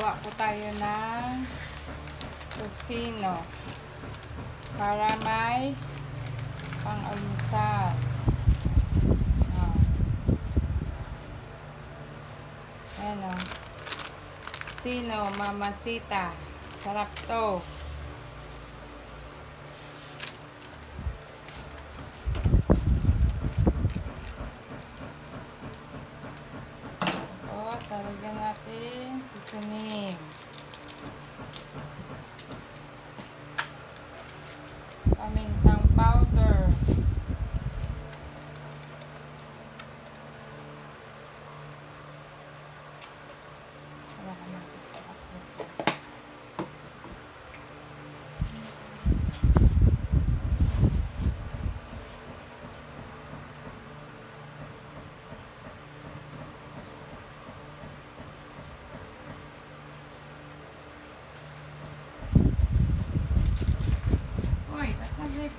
Gawa po tayo ng tocino para may pang-almusal. Ayan o. Tocino, mamasita. Sarap to. Talagyan natin seasoning. Pamintang powder.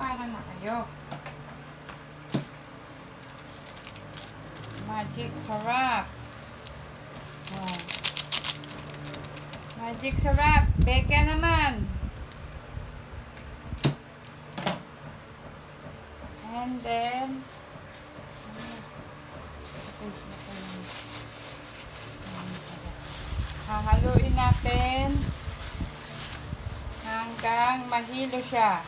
Para na kayo. Magic sarap. Oh. Magic sarap. Beka naman. And then hahaluin natin hanggang mahilo siya.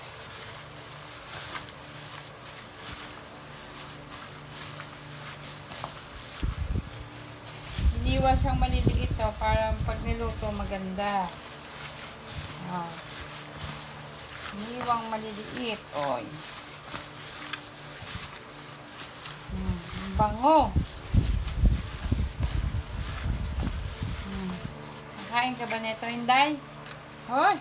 Iniwan siyang maliliit to para pag niluto maganda. Iniwang maliliit. Oy. Bango. Nakain ka ba nito, Inday? Hoy.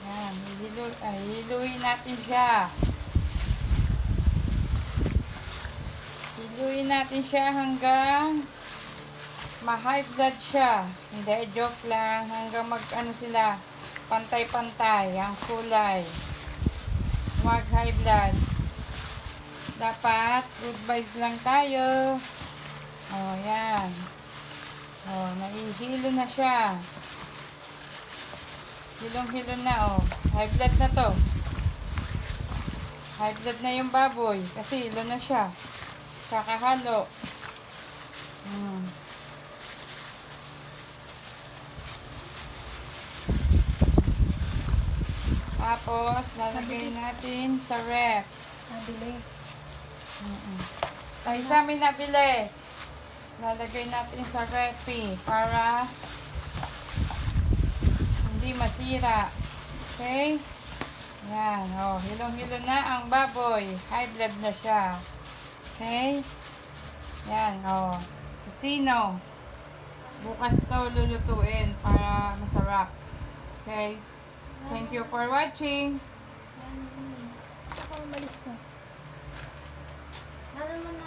Yan. Hiluin natin siya. Hiluin natin siya hanggang ma-high blood siya. Hindi, joke lang. Hanggang mag-ano sila, pantay-pantay ang kulay. Mag-high blood. Dapat good vibes lang tayo. Oh, yan. Oh, naihilo na siya. Hilong-hilo na, oh. High blood na to. High blood na yung baboy kasi hilo na siya. Kakahalo. Tapos, lalagay natin sa ref. Nabili. Ay, sa amin nabili. Lalagay natin sa refi para hindi masira. Okay? Yan. Oh, hilong-hilo na ang baboy. High blood na siya. Okay? Yan. Oh. Tocino. Bukas to lulutuin para masarap. Okay? Thank you for watching. Ako umalis na. Ano naman na?